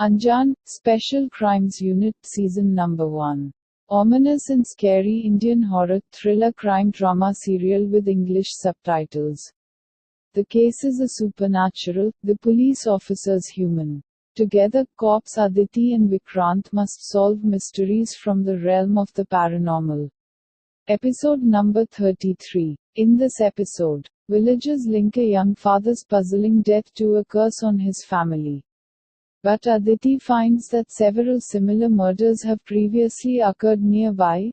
Anjan, Special Crimes Unit Season Number 1. Ominous and scary Indian horror thriller crime drama serial with English subtitles. The cases are supernatural, the police officers human. Together, cops Aditi and Vikrant must solve mysteries from the realm of the paranormal. Episode number 33. In this episode, villagers link a young father's puzzling death to a curse on his family. But Aditi finds that several similar murders have previously occurred nearby.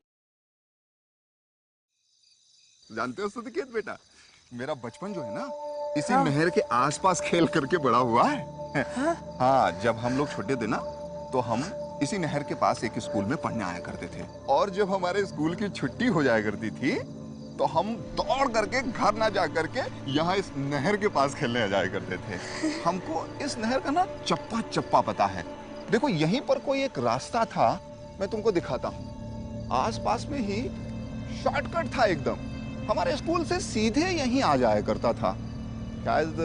जानते हो सुधिकेत बेटा, मेरा बचपन जो है ना, इसी नहर के आसपास खेल करके बड़ा हुआ है। हाँ, जब हम लोग छोटे थे ना, तो हम इसी नहर के पास एक स्कूल में पढ़ने आया करते थे। और जब हमारे स्कूल की छुट्टी हो जाया करती थी, तो हम दौड़ करके घर ना जा करके यहाँ इस नहर के पास खेलने आ जाया करते थे। हमको इस नहर का ना चप्पा चप्पा पता है। देखो यहीं पर कोई एक रास्ता था, मैं तुमको दिखाता हूँ। आसपास में ही शॉर्टकट था एकदम। हमारे स्कूल से सीधे यहीं आ जाया करता था। शायद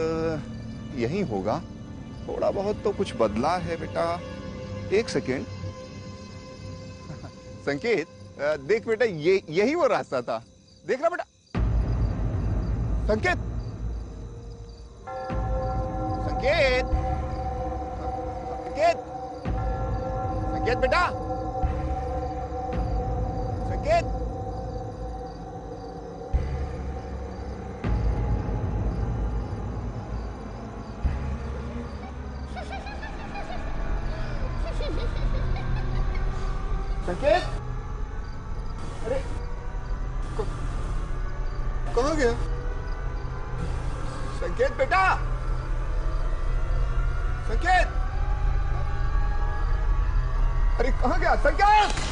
यहीं होगा। थोड़ा बहुत तो कुछ बदला है बेटा। एक सेकेंड। संकेत, देख बेटा, यही वो रास्ता था। देख रहा बेटा? संकेत, संकेत, संकेत, संकेत बेटा, संकेत। संकेत, अरे कहाँ गया संकेत बेटा? संकेत, अरे कहाँ गया संकेत?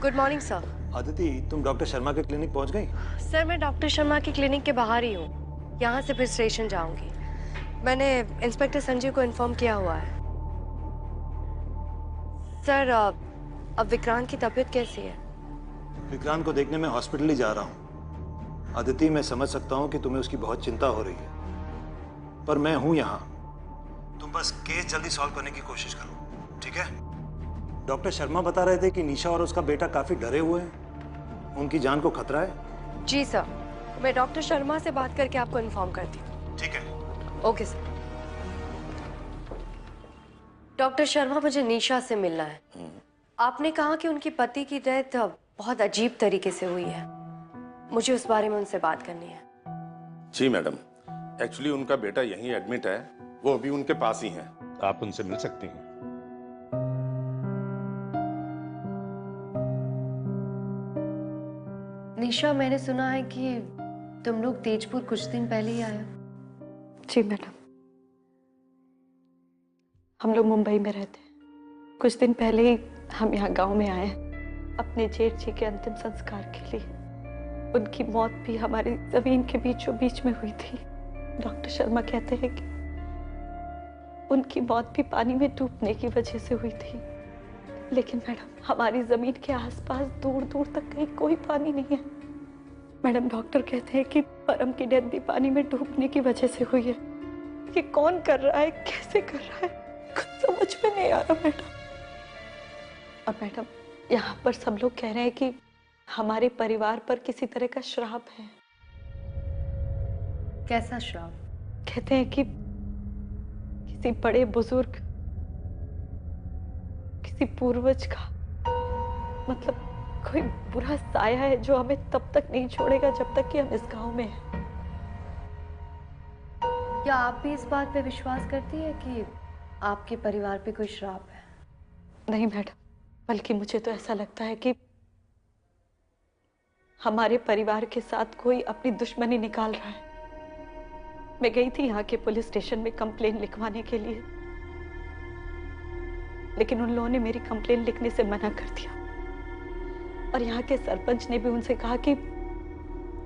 Good morning sir. आदिति, तुम डॉक्टर शर्मा के क्लिनिक पहुंच गई? सर, मैं डॉक्टर शर्मा की क्लिनिक के बाहर ही हूँ। यहाँ से फिर स्टेशन जाऊंगी। मैंने इंस्पेक्टर संजीव को इन्फॉर्म किया हुआ है। सर, अब विक्रांत की तबीयत कैसी है? विक्रांत को देखने मैं हॉस्पिटल ही जा रहा हूँ। आदिति, मैं समझ सकता हूँ कि तुम्हें उसकी बहुत चिंता हो रही है, पर मैं हूँ यहाँ। तुम बस केस जल्दी सॉल्व करने की कोशिश करो, ठीक है? डॉक्टर शर्मा बता रहे थे कि निशा और उसका बेटा काफी डरे हुए हैं, उनकी जान को खतरा है। जी सर, मैं डॉक्टर शर्मा से बात करके आपको इन्फॉर्म करती हूँ। ठीक है। Okay sir. डॉक्टर शर्मा, मुझे निशा से मिलना है। आपने कहा कि उनकी पति की डेथ बहुत अजीब तरीके से हुई है। मुझे उस बारे में उनसे बात करनी है। जी मैडम, एक्चुअली उनका बेटा यहीं एडमिट है, वो अभी उनके पास ही हैं। आप उनसे मिल सकती हैं। निशा, मैंने सुना है कि तुम लोग तेजपुर कुछ दिन पहले ही आए हो। जी मैडम, हम लोग मुंबई में रहते हैं। कुछ दिन पहले ही हम यहाँ गांव में आए हैं अपने जेठ जी के अंतिम संस्कार के लिए। उनकी मौत भी हमारी जमीन के बीचों बीच में हुई थी। डॉक्टर शर्मा कहते हैं कि उनकी मौत भी पानी में डूबने की वजह से हुई थी। लेकिन मैडम, हमारी जमीन के आसपास दूर दूर तक कहीं कोई पानी नहीं है। मैडम, डॉक्टर कहते हैं कि परम की डेथ भी पानी में डूबने की वजह से हुई है। ये कौन कर रहा है, कैसे कर रहा है, कुछ समझ में नहीं आ रहा मैडम। और मैडम, यहाँ पर सब लोग कह रहे हैं कि हमारे परिवार पर किसी तरह का श्राप है। कैसा श्राप? कहते हैं कि किसी बड़े बुजुर्ग, किसी पूर्वज का, मतलब कोई बुरा साया है जो हमें तब तक नहीं छोड़ेगा जब तक कि हम इस गांव में हैं। क्या आप भी इस बात पे विश्वास करती है कि आपके परिवार पे कोई श्राप है? नहीं मैडम, बल्कि मुझे तो ऐसा लगता है कि हमारे परिवार के साथ कोई अपनी दुश्मनी निकाल रहा है। मैं गई थी यहाँ के पुलिस स्टेशन में कंप्लेन लिखवाने के लिए, लेकिन उन लोगों ने मेरी कंप्लेन लिखने से मना कर दिया और यहाँ के सरपंच ने भी उनसे कहा कि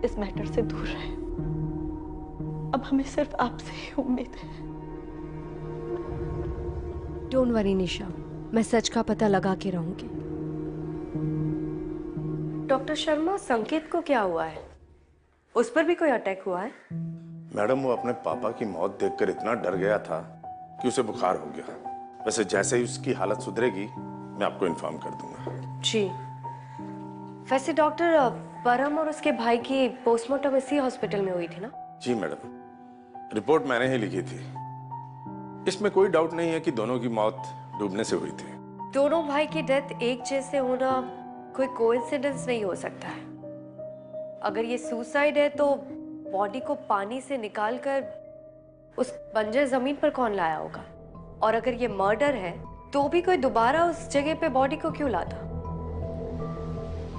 इस मैटर से दूर रहे। अब हमें सिर्फ आपसे ही उम्मीद है। डोंट वरी निशा, मैं सच का पता लगा के रहूंगी। डॉक्टर शर्मा, संकेत को क्या हुआ है? उस पर भी कोई अटैक हुआ है? मैडम, वो अपने पापा की मौत देखकर इतना डर गया था कि उसे बुखार हो गया। वैसे जैसे ही उसकी हालत सुधरेगी मैं आपको इन्फॉर्म कर दूंगा। जी। वैसे डॉक्टर, परम और उसके भाई की पोस्टमार्टम इसी हॉस्पिटल में हुई थी ना? जी मैडम, रिपोर्ट मैंने ही लिखी थी। इसमें कोई डाउट नहीं है कि दोनों की मौत डूबने से हुई थी। दोनों भाई की डेथ एक जैसे होना कोई कोइंसिडेंस नहीं हो सकता है। अगर ये सुसाइड है तो बॉडी को पानी से निकालकर उस बंजर जमीन पर कौन लाया होगा? और अगर ये मर्डर है तो भी कोई दोबारा उस जगह पे बॉडी को क्यों लाता?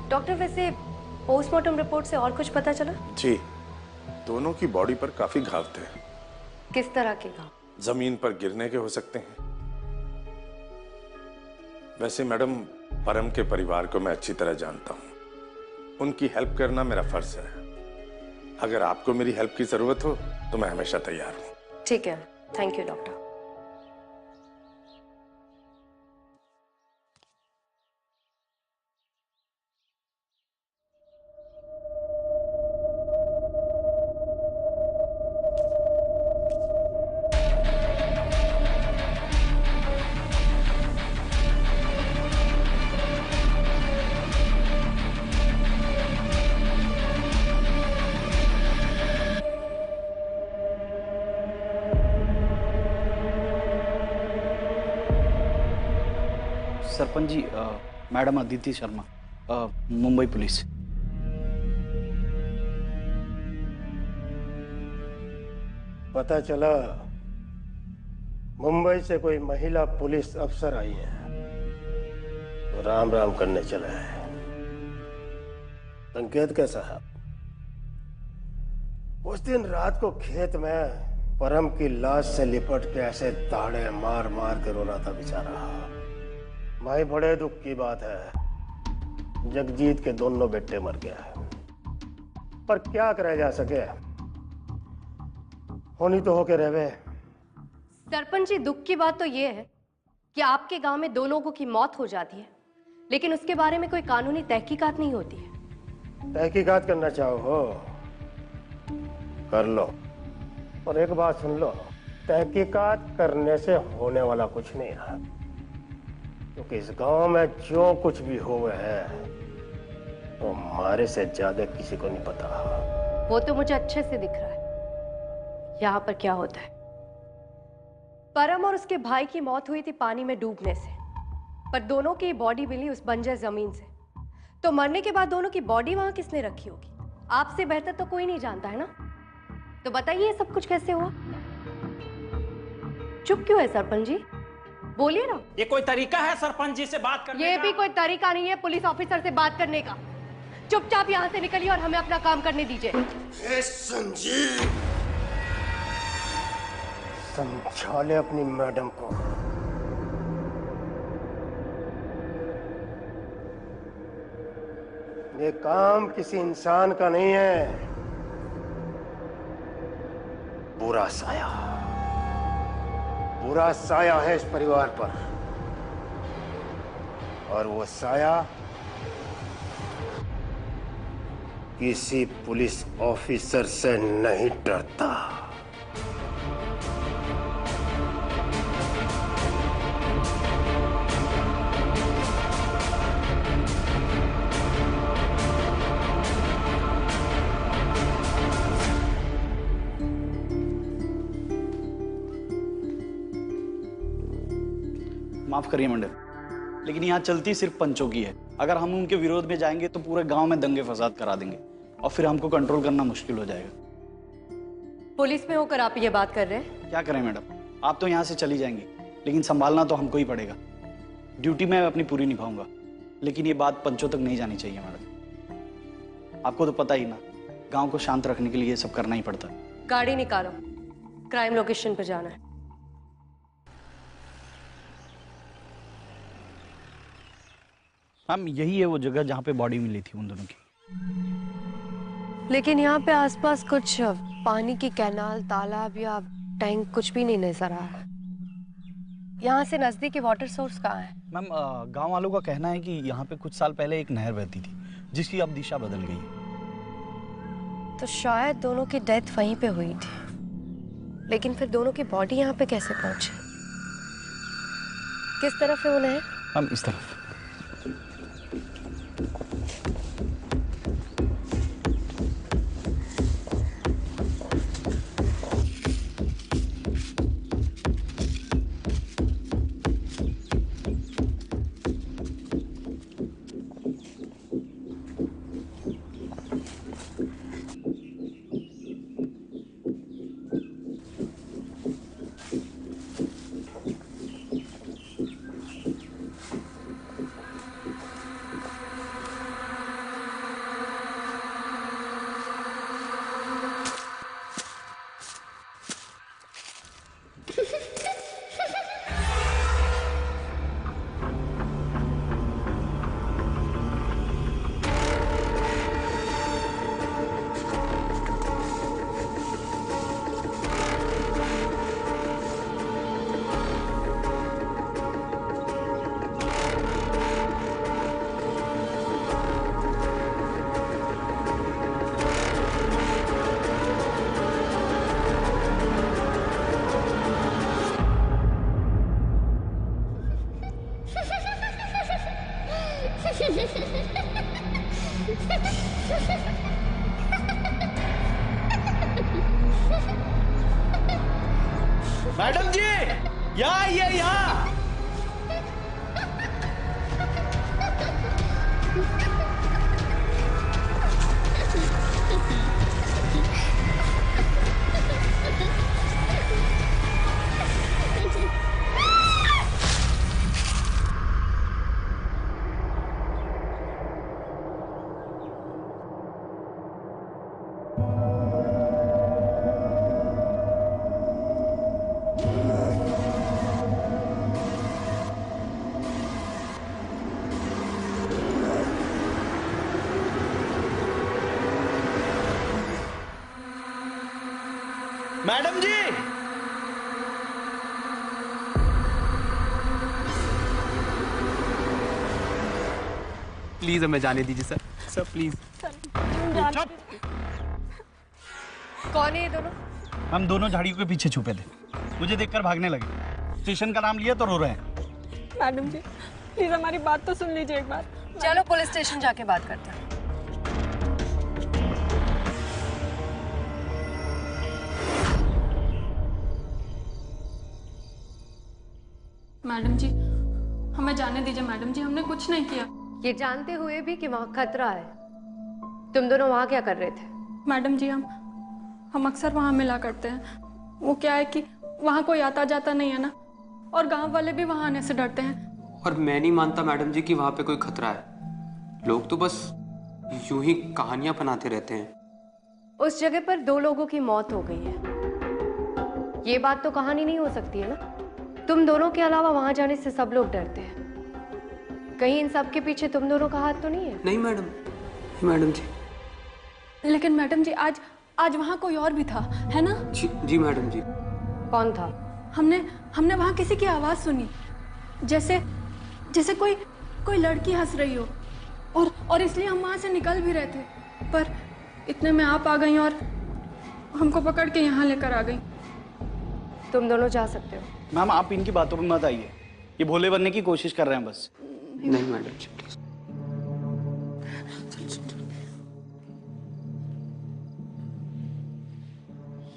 डॉक्टर, वैसे पोस्टमार्टम रिपोर्ट से और कुछ पता चला? जी, दोनों की बॉडी पर काफी घाव थे। किस तरह के घाव? जमीन पर गिरने के हो सकते हैं। वैसे मैडम, परम के परिवार को मैं अच्छी तरह जानता हूं। उनकी हेल्प करना मेरा फर्ज है। अगर आपको मेरी हेल्प की जरूरत हो तो मैं हमेशा तैयार हूं। ठीक है, thank you doctor. Sarpanch ji, madam Aditi Sharma, Mumbai police. पता चला मुंबई से कोई महिला पुलिस अफसर आई है तो राम राम करने चला है। संकेत के साहब, उस दिन रात को खेत में परम की लाश से लिपट के ऐसे दाढ़े मार मार के रो रहा था बेचारा। भाई, बड़े दुख की बात है, जगजीत के दोनों बेटे मर गए, पर क्या करा जा सके, होनी तो होके रहवे। सरपंच जी, दुख की बात तो ये है कि आपके गांव में 2 लोगों की मौत हो जाती है, लेकिन उसके बारे में कोई कानूनी तहकीकात नहीं होती है। तहकीकात करना चाहो हो कर लो, और एक बात सुन लो, तहकीकात करने से होने वाला कुछ नहीं है, क्योंकि इस गांव में जो कुछ भी हुआ है वो हमारे से ज्यादा किसी को नहीं पता। वो तो मुझे अच्छे से दिख रहा है यहाँ पर क्या होता है। परम और उसके भाई की मौत हुई थी पानी में डूबने से, पर दोनों की बॉडी मिली उस बंजर जमीन से। तो मरने के बाद दोनों की बॉडी वहां किसने रखी होगी? आपसे बेहतर तो कोई नहीं जानता है ना। तो बताइए सब कुछ कैसे हुआ? चुप क्यों है सरपंच जी? बोलिए ना। ये कोई तरीका है सरपंच जी से बात करने का? ये भी कोई तरीका नहीं है पुलिस ऑफिसर से बात करने का। चुपचाप यहाँ से निकलिए और हमें अपना काम करने दीजिए। संजीव, समझा ले अपनी मैडम को। ये काम किसी इंसान का नहीं है, बुरा साया है इस परिवार पर, और वो साया किसी पुलिस ऑफिसर से नहीं डरता। माफ करिए मंडल, लेकिन यहाँ चलती सिर्फ पंचों की है। अगर हम उनके विरोध में जाएंगे तो पूरे गांव में दंगे फसाद करा देंगे और फिर हमको कंट्रोल करना मुश्किल हो जाएगा। पुलिस में होकर आप ये बात कर रहे हैं? क्या करें मैडम, आप तो यहाँ से चली जाएंगी, लेकिन संभालना तो हमको ही पड़ेगा। ड्यूटी मैं अपनी पूरी निभाऊंगा, लेकिन ये बात पंचों तक नहीं जानी चाहिए मैडम। आपको तो पता ही ना, गाँव को शांत रखने के लिए ये सब करना ही पड़ता है। गाड़ी निकालो, क्राइम लोकेशन पर जाना है। मैम यही है वो जगह जहाँ पे बॉडी मिली थी उन दोनों की। लेकिन यहाँ पे आसपास कुछ पानी की कैनाल, तालाब या टैंक कुछ भी नहीं नजर आ रहा। यहाँ से नजदीकी वाटर सोर्स कहाँ है? मैम गांव वालों का कहना है कि यहाँ पे कुछ साल पहले एक नहर बहती थी जिसकी अब दिशा बदल गई है। तो शायद दोनों की डेथ वहीं पे हुई थी, लेकिन फिर दोनों की बॉडी यहाँ पे कैसे पहुंची? किस तरफ है वो नहर? मैम इस तरफ। मैडम जी यहाँ आइए, यहाँ। मैडम जी प्लीज हमें जाने दीजिए सर। Sir please. कौन है ये दोनों? हम दोनों झाड़ियों के पीछे छुपे थे, मुझे देखकर भागने लगे। स्टेशन का नाम लिया तो रो रहे हैं। मैडम जी प्लीज हमारी बात तो सुन लीजिए एक बार। चलो पुलिस स्टेशन जाके बात करते हैं। मैडम जी हमें जाने दीजिए। मैडम जी हमने कुछ नहीं किया। ये जानते हुए भी कि वहाँ खतरा है, तुम दोनों वहाँ क्या कर रहे थे? मैडम जी हम अक्सर वहाँ मिला करते हैं। वो क्या है कि वहाँ कोई आता जाता नहीं है ना, और गांव वाले भी वहाँ आने से डरते हैं। और मैं नहीं मानता मैडम जी कि वहाँ पे कोई खतरा है। लोग तो बस यूं ही कहानियां बनाते रहते हैं। उस जगह पर 2 लोगों की मौत हो गई है, ये बात तो कहानी नहीं हो सकती है ना। तुम दोनों के अलावा वहां जाने से सब लोग डरते हैं। कहीं इन सब के पीछे तुम दोनों का हाथ तो नहीं है? नहीं मैडम जी। लेकिन मैडम जी आज वहाँ कोई और भी था, है ना? जी मैडम जी। कौन था? हमने वहाँ किसी की आवाज सुनी, जैसे कोई लड़की हंस रही हो, और इसलिए हम वहाँ से निकल भी रहे थे, पर इतने में आप आ गई और हमको पकड़ के यहाँ लेकर आ गई। तुम दोनों जा सकते हो। मैम आप इनकी बातों में मत आइए, ये भोले बनने की कोशिश कर रहे हैं बस। नहीं मैडम जी प्लीज।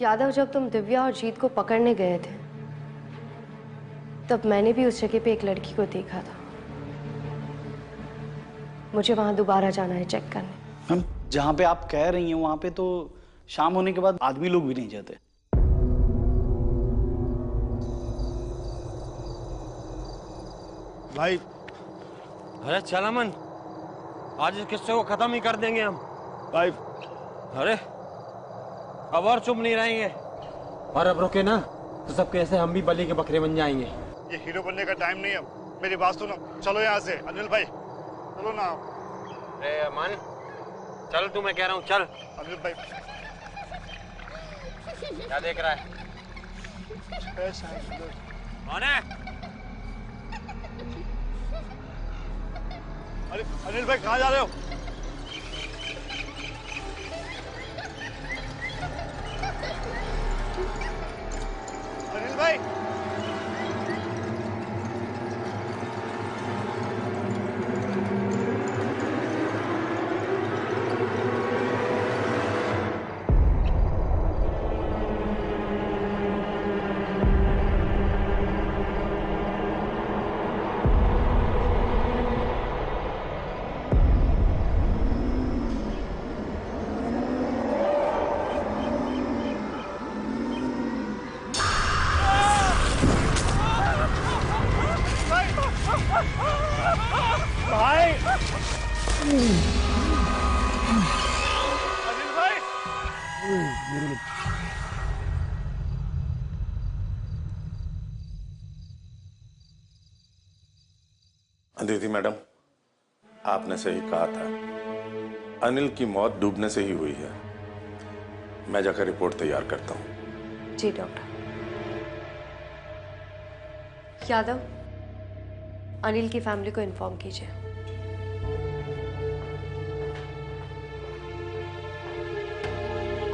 यादव, जब तुम दिव्या और जीत को पकड़ने गए थे तब मैंने भी उस जगह पे एक लड़की को देखा था। मुझे वहां दोबारा जाना है चेक करने। मैम जहाँ पे आप कह रही हैं वहाँ पे तो शाम होने के बाद आदमी लोग भी नहीं जाते। भाई अरे चल अमन, आज इस किस्से को खत्म ही कर देंगे हम। भाई अरे अब और चुप नहीं रहेंगे, और अब रुके ना तो सबके ऐसे हम भी बलि के बकरे बन जाएंगे। ये हीरो बनने का टाइम नहीं है, मेरी बात सुनो। चलो यहाँ से। अनिल भाई चलो ना। अरे अमन, चल तू, मैं कह रहा हूँ चल। अनिल भाई क्या देख रहा है? कौन है? अनिल भाई कहाँ जा रहे हो? अनिल भाई अदिति मैडम, आपने सही कहा था, अनिल की मौत डूबने से ही हुई है। मैं जाकर रिपोर्ट तैयार करता हूँ। जी डॉक्टर। यादव, अनिल की फैमिली को इन्फॉर्म कीजिए।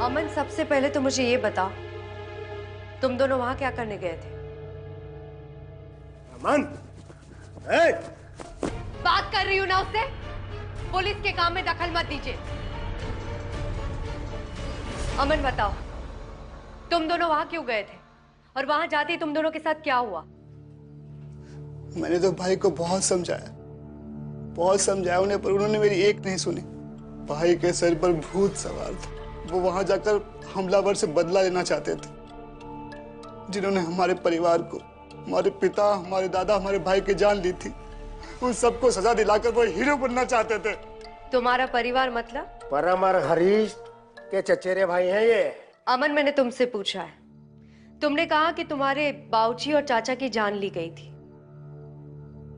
अमन, सबसे पहले तो मुझे ये बता, तुम दोनों वहां क्या करने गए थे? अमन, बात कर रही हूं ना उससे। पुलिस के काम में दखल मत दीजिए। अमन बताओ, तुम दोनों वहां क्यों गए थे और वहां जाते ही तुम दोनों के साथ क्या हुआ? मैंने तो भाई को बहुत समझाया उन्हें, पर उन्होंने मेरी एक नहीं सुनी। भाई के सर पर भूत सवार था। वो वहां जाकर हमलावर से बदला लेना चाहते थे, जिन्होंने हमारे परिवार को, हमारे पिता, हमारे दादा, हमारे भाई की जान ली थी। उन सबको सजा दिलाकर वो हीरो बनना चाहते थे। तुम्हारा परिवार मतलब? परम और हरीश के चचेरे भाई हैं ये। अमन, मैंने तुमसे पूछा है, तुमने कहा कि तुम्हारे बाऊजी और चाचा की जान ली गई थी।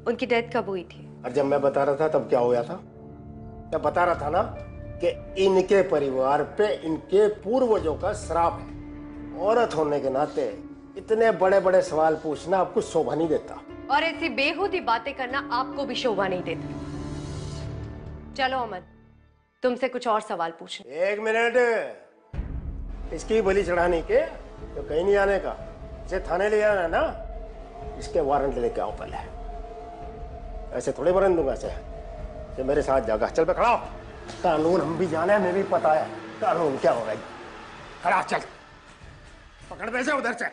उनकी डेथ कब हुई थी? और जब मैं बता रहा था तब क्या हुआ था? मैं बता रहा था ना कि इनके परिवार पे इनके पूर्वजों का श्राप है। औरत होने के नाते इतने बड़े बड़े सवाल पूछना आपको शोभा नहीं देता, और ऐसी बेहूदी बातें करना आपको भी शोभा नहीं देता। चलो अमन, तुमसे कुछ और सवाल पूछे। 1 मिनट, इसकी बलि चढ़ाने के तो कहीं नहीं आने का। इसे थाने ले आना ना, इसके वारंट लेके आओ पहले। ऐसे थोड़े वारंट दूंगा इसे मेरे साथ जागा। चल पे खड़ा हो। कानून हम भी जाने, हमें भी पता है कानून क्या होगा। खड़ा चल, पकड़ पैसे उधर से।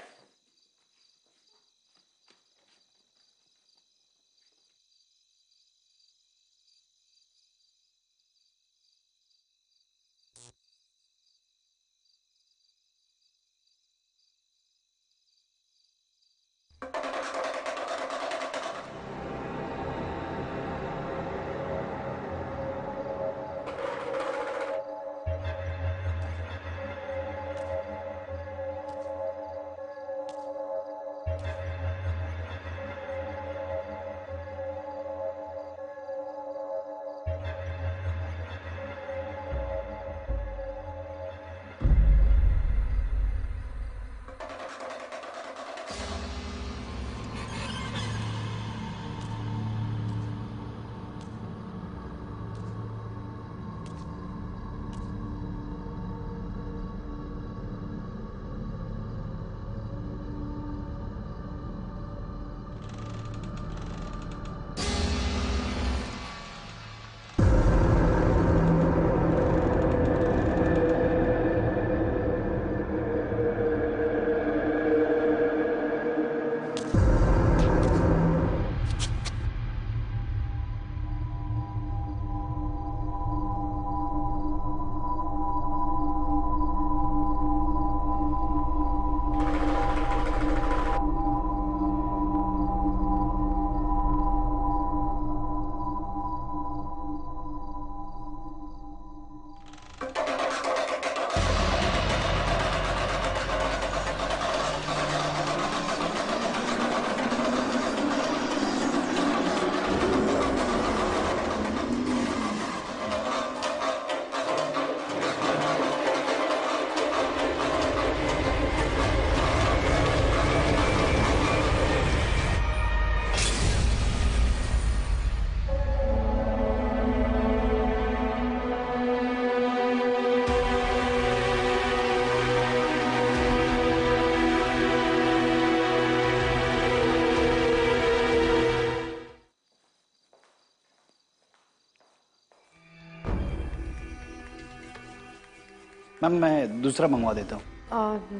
मैम मैं दूसरा मंगवा देता हूँ।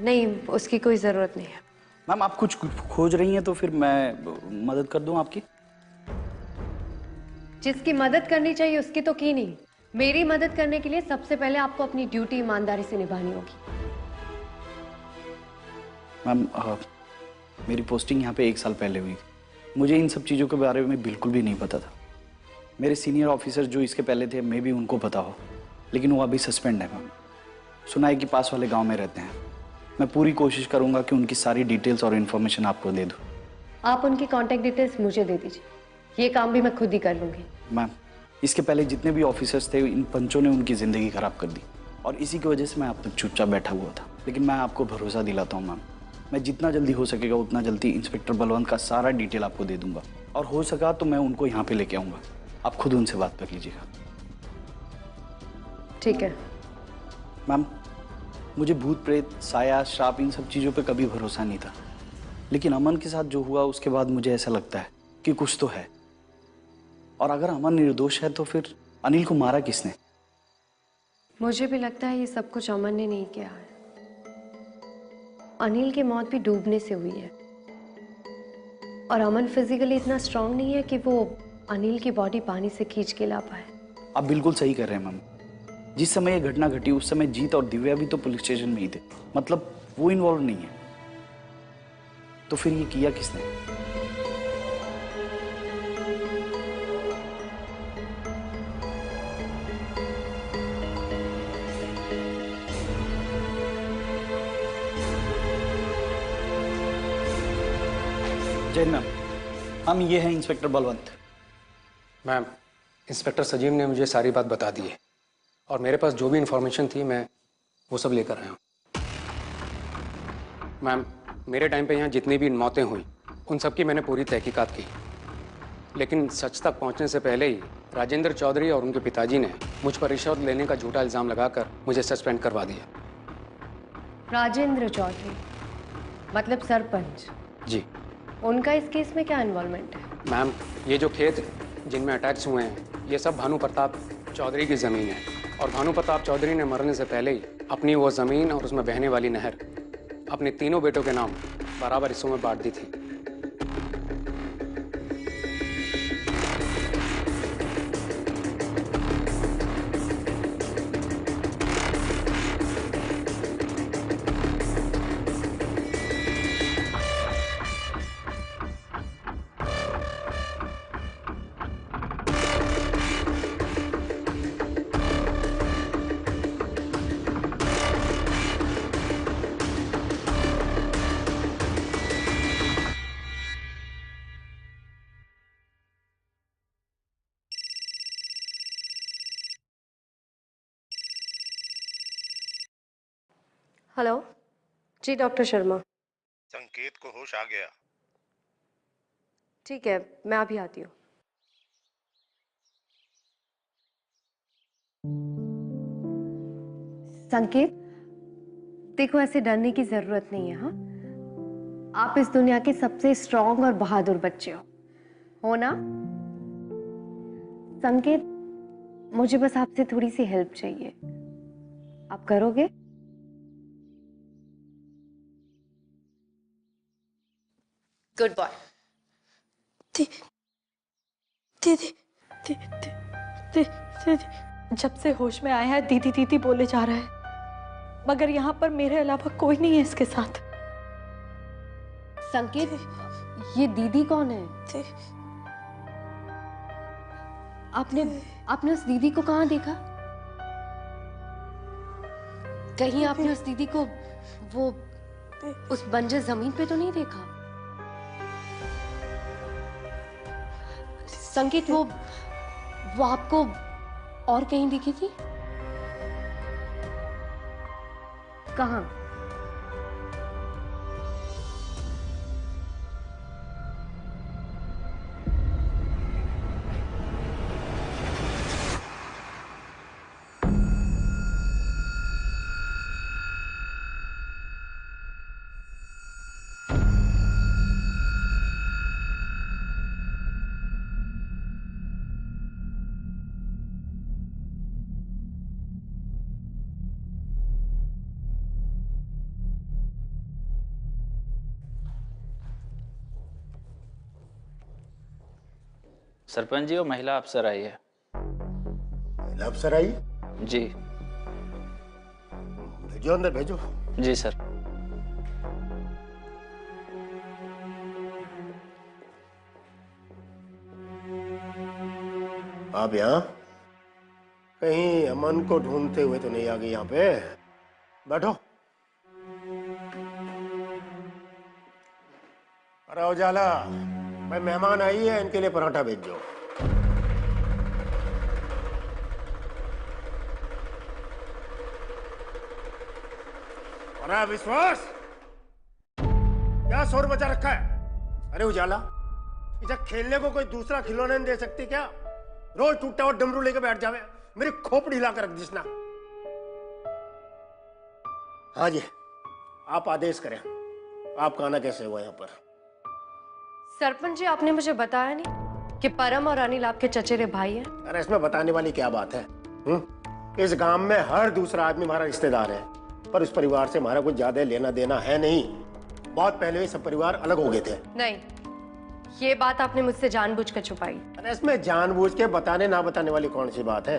नहीं, उसकी कोई ज़रूरत नहीं है। मैम आप कुछ खोज रही हैं तो फिर मैं मदद कर दूं आपकी? जिसकी मदद करनी चाहिए उसकी तो की नहीं। मेरी मदद करने के लिए सबसे पहले आपको अपनी ड्यूटी ईमानदारी से निभानी होगी। मैम मेरी पोस्टिंग यहाँ पे 1 साल पहले हुई। मुझे इन सब चीज़ों के बारे में बिल्कुल भी नहीं पता था। मेरे सीनियर ऑफिसर जो इसके पहले थे, मे भी उनको पता हो, लेकिन वो अभी सस्पेंड है। मैम सुना है कि पास वाले गांव में रहते हैं। मैं पूरी कोशिश करूंगा कि उनकी सारी डिटेल्स और इन्फॉर्मेशन आपको दे दूं। आप उनकी कॉन्टैक्ट डिटेल्स मुझे दे दीजिए, ये काम भी मैं खुद ही कर लूंगी। मैम इसके पहले जितने भी ऑफिसर्स थे, इन पंचों ने उनकी ज़िंदगी खराब कर दी और इसी की वजह से मैं अब तक चुपचाप बैठा हुआ था। लेकिन मैं आपको भरोसा दिलाता हूँ मैम, मैं जितना जल्दी हो सकेगा उतना जल्दी इंस्पेक्टर बलवंत का सारा डिटेल आपको दे दूंगा, और हो सका तो मैं उनको यहाँ पे लेके आऊँगा। आप खुद उनसे बात कर लीजिएगा। ठीक है। मैम मुझे भूत प्रेत, साया, श्राप, इन सब चीज़ों पे कभी भरोसा नहीं था, लेकिन अमन के साथ जो हुआ उसके बाद मुझे ऐसा लगता है कि कुछ तो है। और अगर अमन निर्दोष है तो फिर अनिल को मारा किसने? मुझे भी लगता है ये सब कुछ अमन ने नहीं किया है। अनिल की मौत भी डूबने से हुई है, और अमन फिजिकली इतना स्ट्रांग नहीं है कि वो अनिल की बॉडी पानी से खींच के ला पाए। आप बिल्कुल सही कर रहे हैं मैम। जिस समय ये घटना घटी उस समय जीत और दिव्या भी तो पुलिस स्टेशन में ही थे, मतलब वो इन्वॉल्व नहीं है। तो फिर ये किया किसने? जैन मैम, हम ये हैं इंस्पेक्टर बलवंत। मैम, इंस्पेक्टर सजीव ने मुझे सारी बात बता दी है, और मेरे पास जो भी इंफॉर्मेशन थी मैं वो सब लेकर आया हूँ। मैम, मेरे टाइम पे यहाँ जितनी भी मौतें हुई उन सब की मैंने पूरी तहकीकात की, लेकिन सच तक पहुँचने से पहले ही राजेंद्र चौधरी और उनके पिताजी ने मुझ पर रिश्वत लेने का झूठा इल्ज़ाम लगाकर मुझे सस्पेंड करवा दिया। राजेंद्र चौधरी मतलब सरपंच? जी। उनका इस केस में क्या इन्वॉल्वमेंट है? मैम, ये जो खेत जिनमें अटैक्स हुए हैं ये सब भानु प्रताप चौधरी की ज़मीन है, और भानु प्रताप चौधरी ने मरने से पहले ही अपनी वो ज़मीन और उसमें बहने वाली नहर अपने तीनों बेटों के नाम बराबर हिस्सों में बांट दी थी। हेलो जी, डॉक्टर शर्मा। संकेत को होश आ गया। ठीक है, मैं अभी आती हूँ। संकेत, देखो ऐसे डरने की जरूरत नहीं है। हाँ, आप इस दुनिया के सबसे स्ट्रांग और बहादुर बच्चे हो ना? संकेत, मुझे बस आपसे थोड़ी सी हेल्प चाहिए, आप करोगे? Good boy. दीदी दीदी, जब से होश में आया है दीदी दीदी बोले जा रहा है, मगर यहाँ पर मेरे अलावा कोई नहीं है इसके साथ। संकेत, ये दीदी कौन है? आपने उस दीदी को कहाँ देखा? कहीं आपने उस दीदी को वो उस बंजर जमीन पे तो नहीं देखा? संकेत, वो आपको और कहीं दिखी थी? कहाँ? सरपंच जी, वो महिला अफसर आई है। महिला अफसर आई? जी। भेजो अंदर, भेजो। जी सर। आप यहाँ कहीं अमन को ढूंढते हुए तो नहीं आ गई यहाँ पे? बैठो। अरे उजाला, भाई मेहमान आई है, इनके लिए पराठा भेजो। अरे विश्वास, क्या शोर मचा रखा है? अरे उजाला, इधर खेलने को कोई दूसरा खिलौना नहीं दे सकती क्या? रोज टूटा हुआ डमरू लेके बैठ जावे, मेरी खोपड़ी हिला कर रख दिस ना। हाँ जी, आप आदेश करें। आपका आना कैसे हुआ यहाँ पर? सरपंच जी, आपने मुझे बताया नहीं कि परम और अनिल आपके चचेरे भाई हैं? अरे इसमें बताने वाली क्या बात है? इस गांव में हर दूसरा आदमी हमारा रिश्तेदार है, पर उस परिवार से हमारा कुछ ज्यादा लेना देना है नहीं। बहुत पहले ही सब परिवार अलग हो गए थे। नहीं, ये बात आपने मुझसे जानबूझ कर छुपाई। अरे इसमें जानबूझ के बताने ना बताने वाली कौन सी बात है?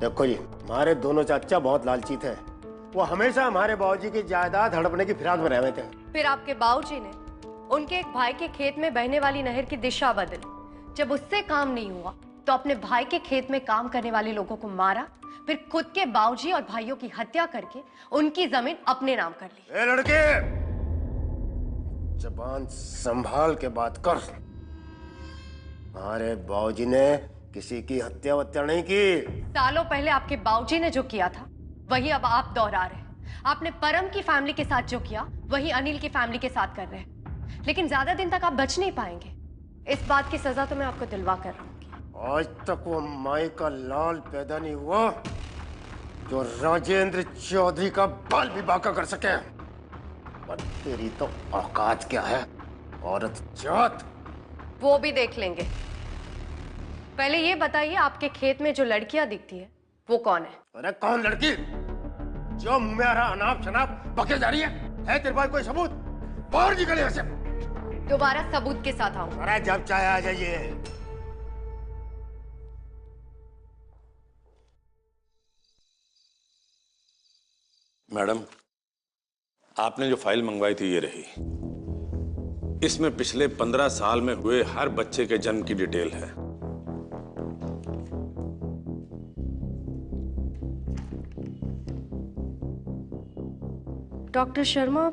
देखो जी, हमारे दोनों चाचा बहुत लालची थे। वो हमेशा हमारे बाबूजी की जायदाद हड़पने की फिराक में रहे थे। फिर आपके बाबूजी ने उनके एक भाई के खेत में बहने वाली नहर की दिशा बदली। जब उससे काम नहीं हुआ तो अपने भाई के खेत में काम करने वाले लोगों को मारा, फिर खुद के बाबूजी और भाइयों की हत्या करके उनकी जमीन अपने नाम कर ली। ए लड़के, जबान संभाल के बात कर। हमारे बाबूजी ने किसी की हत्या वत्या नहीं की। सालों पहले आपके बाबूजी ने जो किया था वही अब आप दोहरा रहे हैं। आपने परम की फैमिली के साथ जो किया वही अनिल की फैमिली के साथ कर रहे हैं। लेकिन ज्यादा दिन तक आप बच नहीं पाएंगे। इस बात की सजा तो मैं आपको दिलवा कर रहा हूँ। आज तक वो माई का लाल पैदा नहीं हुआ जो राजेंद्र चौधरी का बाल भी बांका कर सके। पर तेरी तो औकात क्या है, औरत जात? वो भी देख लेंगे। पहले ये बताइए, आपके खेत में जो लड़कियां दिखती है वो कौन है? अरे कौन लड़की? जो मुंह में आ रहा अनाप शनाप बके जा रही है तेरे पास कोई सबूत? बाहर निकले यहाँ से। दोबारा सबूत के साथ आओ। अरे जब चाहे आ जाइए। मैडम, आपने जो फाइल मंगवाई थी ये रही। इसमें पिछले 15 साल में हुए हर बच्चे के जन्म की डिटेल है। डॉक्टर शर्मा,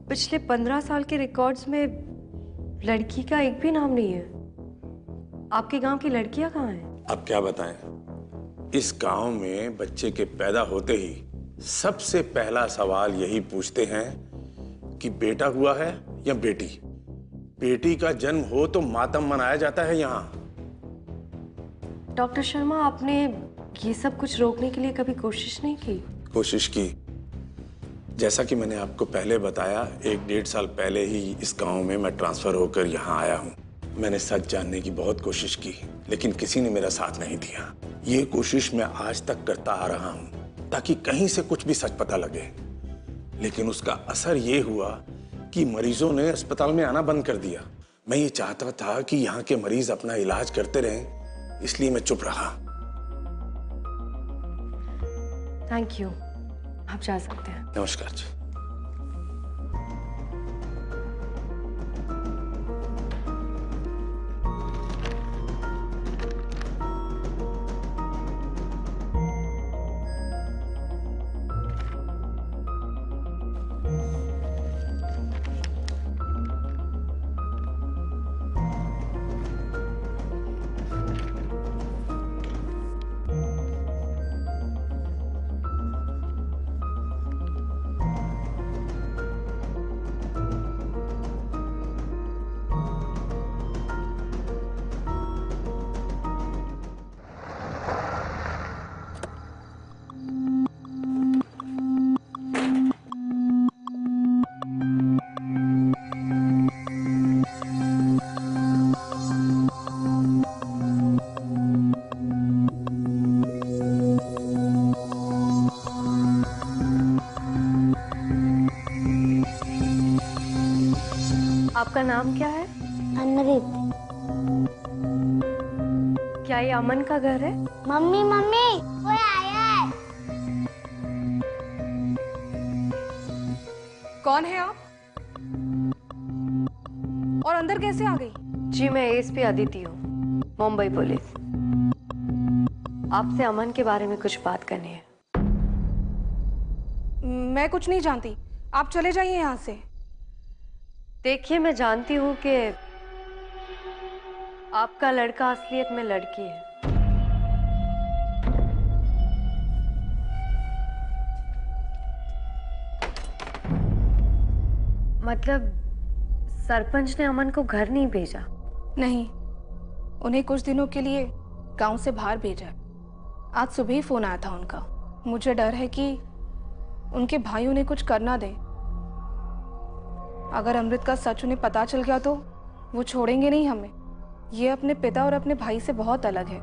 पिछले 15 साल के रिकॉर्ड्स में लड़की का एक भी नाम नहीं है। आपके गांव की लड़कियां कहाँ हैं? अब क्या बताएं? इस गांव में बच्चे के पैदा होते ही सबसे पहला सवाल यही पूछते हैं कि बेटा हुआ है या बेटी। बेटी का जन्म हो तो मातम मनाया जाता है यहाँ। डॉक्टर शर्मा, आपने ये सब कुछ रोकने के लिए कभी कोशिश नहीं की? कोशिश की। जैसा कि मैंने आपको पहले बताया, 1-1.5 साल पहले ही इस गांव में मैं ट्रांसफर होकर यहाँ आया हूँ। मैंने सच जानने की बहुत कोशिश की, लेकिन किसी ने मेरा साथ नहीं दिया। ये कोशिश मैं आज तक करता आ रहा हूँ ताकि कहीं से कुछ भी सच पता लगे, लेकिन उसका असर ये हुआ कि मरीजों ने अस्पताल में आना बंद कर दिया। मैं ये चाहता था कि यहाँ के मरीज अपना इलाज करते रहें, इसलिए मैं चुप रहा। थैंक यू, आप जा सकते हैं। नमस्कार जी। आपका नाम क्या है? अनरित। ये अमन का घर है? मम्मी मम्मी कोई आया है। कौन है आप? और अंदर कैसे आ गई? जी मैं एसपी अदिति हूँ, मुंबई पुलिस। आपसे अमन के बारे में कुछ बात करनी है। मैं कुछ नहीं जानती, आप चले जाइए यहाँ से। देखिए मैं जानती हूँ कि आपका लड़का असलियत में लड़की है। मतलब सरपंच ने अमन को घर नहीं भेजा? नहीं, उन्हें कुछ दिनों के लिए गांव से बाहर भेजा है। आज सुबह ही फोन आया था उनका। मुझे डर है कि उनके भाई उन्हें कुछ करना दे। अगर अमृत का सच उन्हें पता चल गया तो वो छोड़ेंगे नहीं हमें। ये अपने पिता और अपने भाई से बहुत अलग है।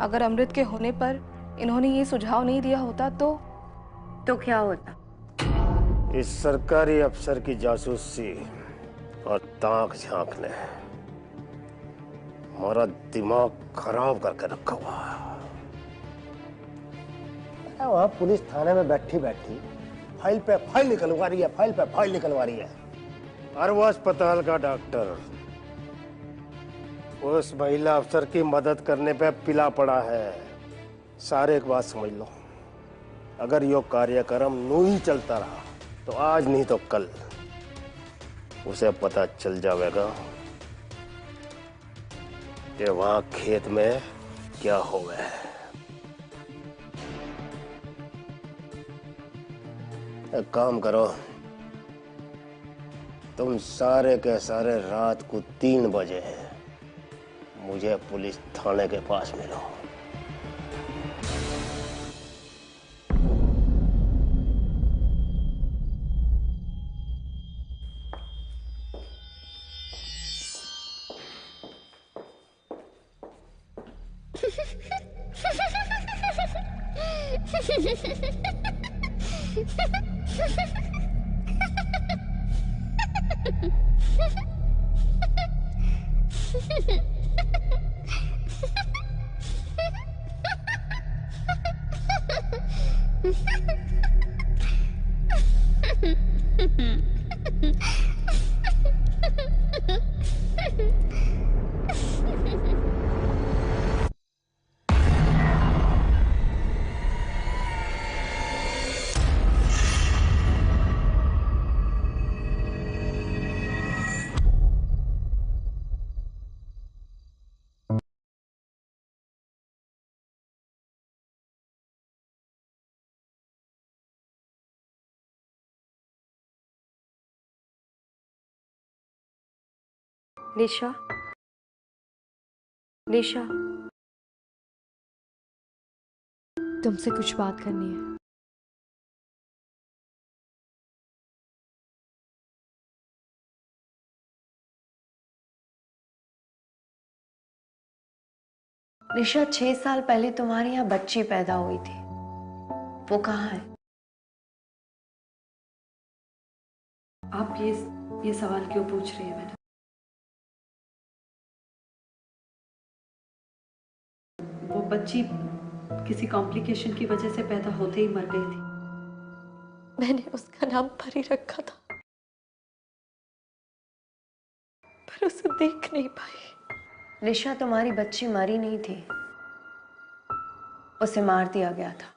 अगर अमृत के होने पर इन्होंने ये सुझाव नहीं दिया होता तो क्या होता? इस सरकारी अफसर की जासूसी और ताक झांकने हमारा दिमाग खराब करके रखा हुआ है। वहां पुलिस थाने में बैठी बैठी फाइल पे फाइल निकलवा रही है, फाइल पे फाइल निकलवा रही है। और वो अस्पताल का डॉक्टर उस महिला अफसर की मदद करने पे पिला पड़ा है। सारे एक बात समझ लो, अगर यो कार्यक्रम यूं ही चलता रहा तो आज नहीं तो कल उसे पता चल जाएगा कि वहां खेत में क्या हो गया है। एक काम करो, तुम सारे के सारे रात को 3 बजे मुझे पुलिस थाने के पास मिलो। निशा, निशा, तुमसे कुछ बात करनी है। निशा, 6 साल पहले तुम्हारे यहाँ बच्ची पैदा हुई थी, वो कहाँ है? आप ये सवाल क्यों पूछ रही है मैडम? वो बच्ची किसी कॉम्प्लिकेशन की वजह से पैदा होते ही मर गई थी। मैंने उसका नाम परी रखा था, पर उसे देख नहीं पाई। निशा, तुम्हारी बच्ची मरी नहीं थी, उसे मार दिया गया था।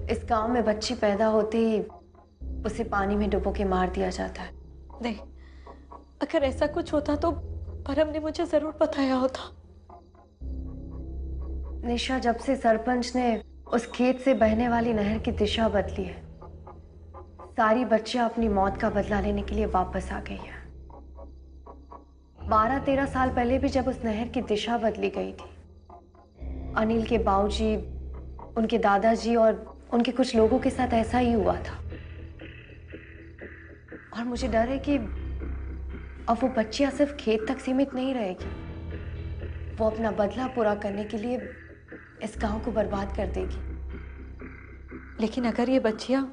इस गांव में बच्ची पैदा होते ही उसे पानी में डुबो के मार दिया जाता है। नहीं, अगर ऐसा कुछ होता तो परम ने मुझे जरूर बताया होता। निशा, जब से सरपंच ने उस खेत से बहने वाली नहर की दिशा बदली है, सारी बच्चियां अपनी मौत का बदला लेने के लिए वापस आ गई है। 12-13 साल पहले भी जब उस नहर की दिशा बदली गई थी, अनिल के बाबूजी, उनके दादाजी और उनके कुछ लोगों के साथ ऐसा ही हुआ था। और मुझे डर है कि अब वो बच्चियां सिर्फ खेत तक सीमित नहीं रहेगी, वो अपना बदला पूरा करने के लिए इस गांव को बर्बाद कर देगी। लेकिन अगर ये बच्चियां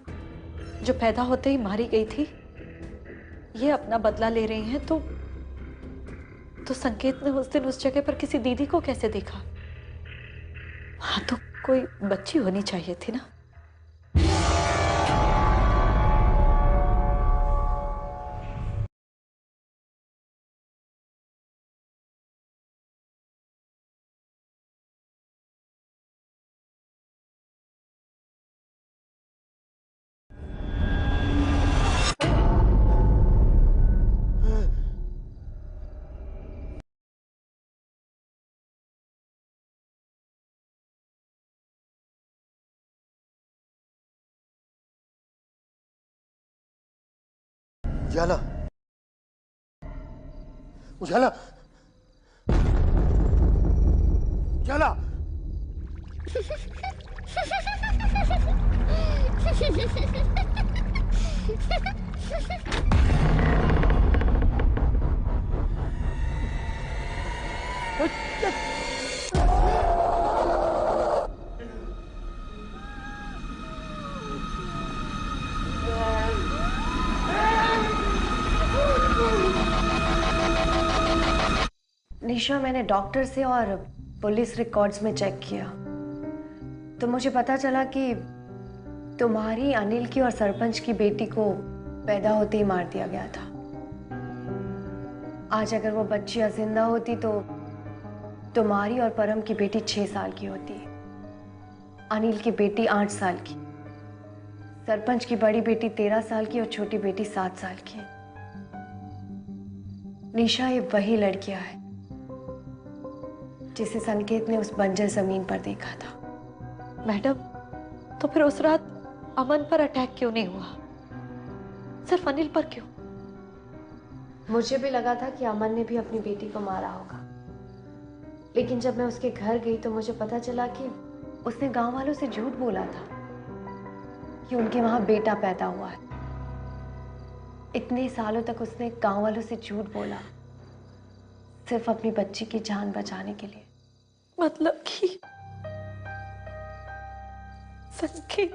जो पैदा होते ही मारी गई थी, ये अपना बदला ले रही हैं, तो तो संकेत ने उस दिन उस जगह पर किसी दीदी को कैसे देखा? हाँ, तो कोई बच्ची होनी चाहिए थी ना। उजाला, उजाला, उजाला। निशा, मैंने डॉक्टर से और पुलिस रिकॉर्ड्स में चेक किया तो मुझे पता चला कि तुम्हारी, अनिल की और सरपंच की बेटी को पैदा होते ही मार दिया गया था। आज अगर वो बच्चियां जिंदा होती तो तुम्हारी और परम की बेटी 6 साल की होती, अनिल की बेटी 8 साल की, सरपंच की बड़ी बेटी 13 साल की और छोटी बेटी 7 साल की। निशा, ये वही लड़कियां हैं जिसे संकेत ने उस बंजर जमीन पर देखा था। मैडम, तो फिर उस रात अमन पर अटैक क्यों नहीं हुआ? सिर्फ अनिल पर क्यों? मुझे भी लगा था कि अमन ने भी अपनी बेटी को मारा होगा, लेकिन जब मैं उसके घर गई तो मुझे पता चला कि उसने गांव वालों से झूठ बोला था कि उनके वहां बेटा पैदा हुआ है। इतने सालों तक उसने गांव वालों से झूठ बोला सिर्फ अपनी बच्ची की जान बचाने के लिए। मतलब कि संकेत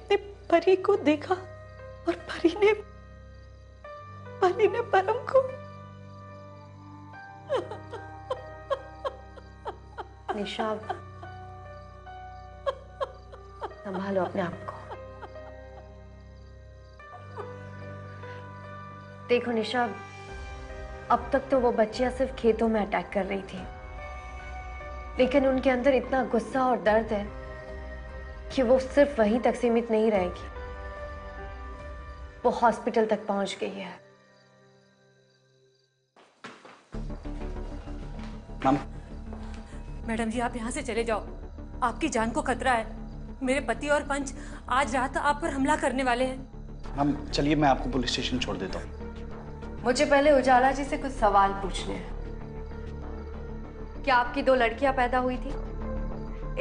ने परी को देखा और परी ने परम को। निशा, संभालो अपने आप को। देखो निशा, अब तक तो वो बच्चियां सिर्फ खेतों में अटैक कर रही थी, लेकिन उनके अंदर इतना गुस्सा और दर्द है कि वो सिर्फ वहीं तक सीमित नहीं रहेगी, वो हॉस्पिटल तक पहुंच गई है। मैडम जी, आप यहाँ से चले जाओ, आपकी जान को खतरा है। मेरे पति और पंच आज रात आप पर हमला करने वाले हैं। मैम चलिए, मैं आपको पुलिस स्टेशन छोड़ देता हूँ। मुझे पहले उजाला जी से कुछ सवाल पूछने हैं। क्या आपकी 2 लड़कियां पैदा हुई थी?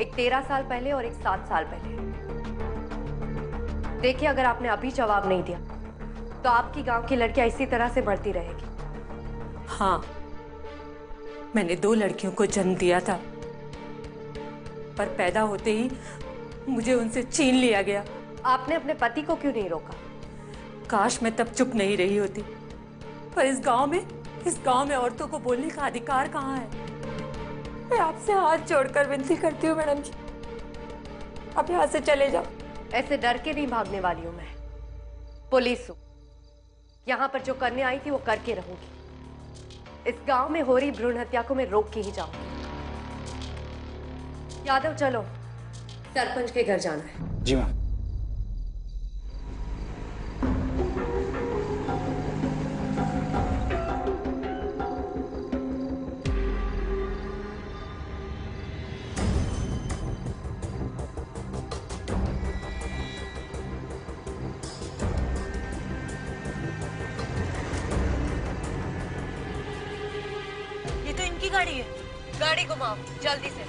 एक 13 साल पहले और एक 7 साल पहले। देखिए, अगर आपने अभी जवाब नहीं दिया तो आपकी गांव की लड़कियां इसी तरह से बढ़ती रहेगी। हाँ, मैंने 2 लड़कियों को जन्म दिया था, पर पैदा होते ही मुझे उनसे छीन लिया गया। आपने अपने पति को क्यों नहीं रोका? काश मैं तब चुप नहीं रही होती, पर इस गांव में औरतों को बोलने का अधिकार कहाँ है? मैं आपसे हाथ जोड़कर विनती करती हूँ मैडम जी, आप यहाँ से चले जाओ। ऐसे डर के नहीं भागने वाली हूँ मैं, पुलिस हूँ। यहाँ पर जो करने आई थी वो करके रहूंगी। इस गांव में हो रही भ्रूण हत्या को मैं रोक के ही जाऊंगी। यादव, चलो, सरपंच के घर जाना है। जी मैम। ये तो इनकी गाड़ी है। गाड़ी घुमाओ जल्दी से।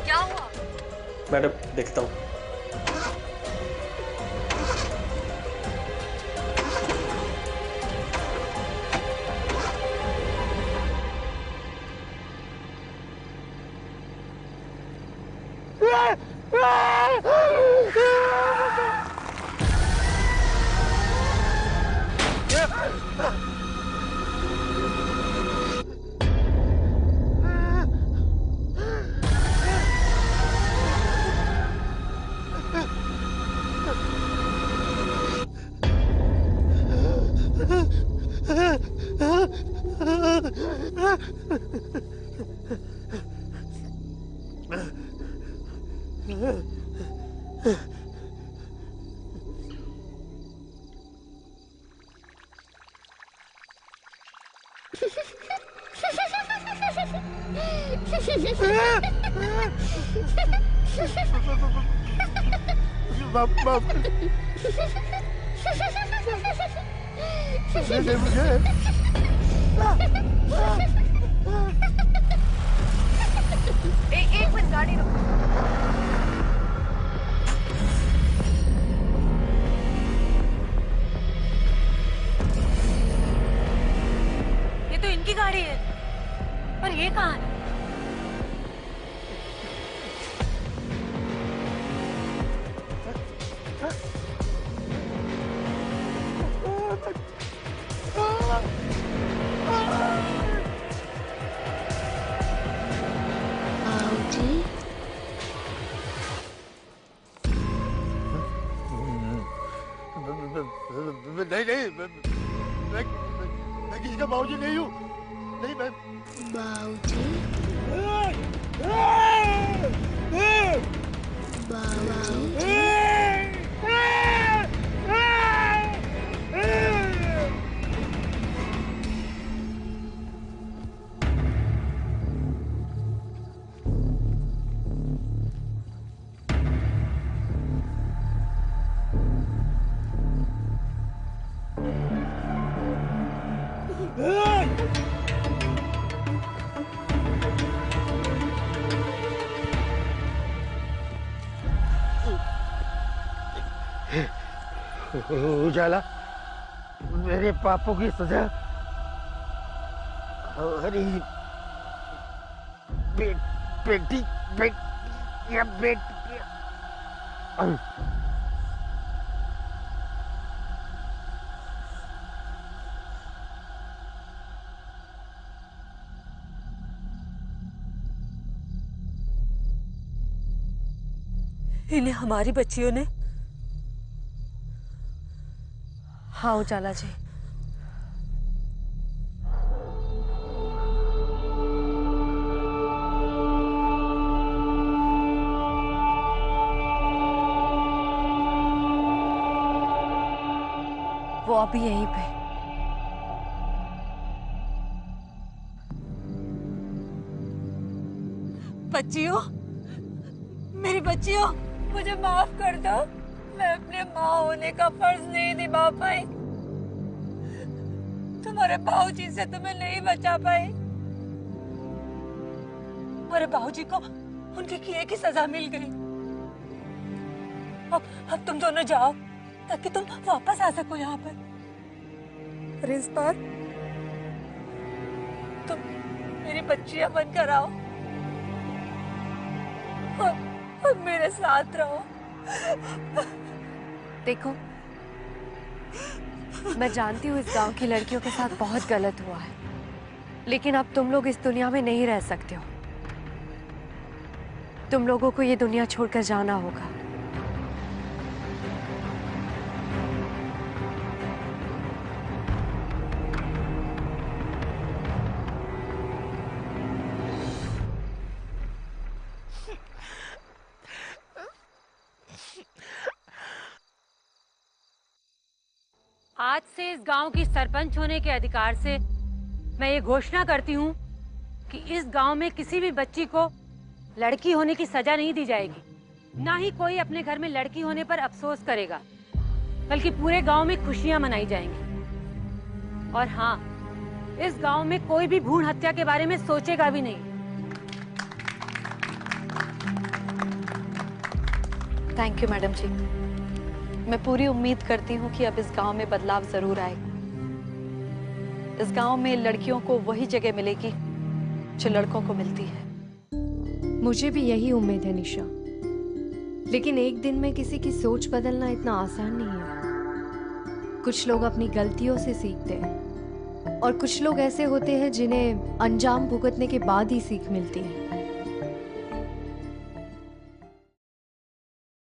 क्या हुआ? मैडम देखता हूँ। एक मिनट गाड़ी रोको। ये तो इनकी गाड़ी है, पर ये कहाँ है? नहीं नहीं मैं किसी का बाबूजी नहीं हूँ। नहीं मैं बाबूजी उजाला, मेरे पापों की सजा हमारी बेटी या बेटी इन्हें हमारी बच्चियों ने। हाँ उजाला जी, वो अभी यहीं पे। बच्चियों, मेरी बच्चियों, मुझे माफ कर दो। मैं अपने माँ होने का फर्ज नहीं निभा पाई। तुम्हारे बाबूजी से तुम्हें नहीं बचा पाई। तुम्हारे बाबूजी को उनके किए की सजा मिल गई। अब तुम दोनों जाओ ताकि तुम वापस आ सको यहाँ पर। और इस बार तुम मेरी बच्चियां बनकर आओ और मेरे साथ रहो। देखो, मैं जानती हूँ इस गांव की लड़कियों के साथ बहुत गलत हुआ है, लेकिन अब तुम लोग इस दुनिया में नहीं रह सकते हो। तुम लोगों को ये दुनिया छोड़कर जाना होगा। आज से इस गांव की सरपंच होने के अधिकार से मैं ये घोषणा करती हूँ कि इस गांव में किसी भी बच्ची को लड़की होने की सजा नहीं दी जाएगी। ना ही कोई अपने घर में लड़की होने पर अफसोस करेगा, बल्कि पूरे गांव में खुशियां मनाई जाएंगी। और हाँ, इस गांव में कोई भी भ्रूण हत्या के बारे में सोचेगा भी नहीं। थैंक यू मैडम जी। मैं पूरी उम्मीद करती हूँ कि अब इस गांव में बदलाव जरूर आएगा। इस गांव में लड़कियों को वही जगह मिलेगी जो लड़कों को मिलती है। मुझे भी यही उम्मीद है निशा, लेकिन एक दिन में किसी की सोच बदलना इतना आसान नहीं है। कुछ लोग अपनी गलतियों से सीखते हैं और कुछ लोग ऐसे होते हैं जिन्हें अंजाम भुगतने के बाद ही सीख मिलती है।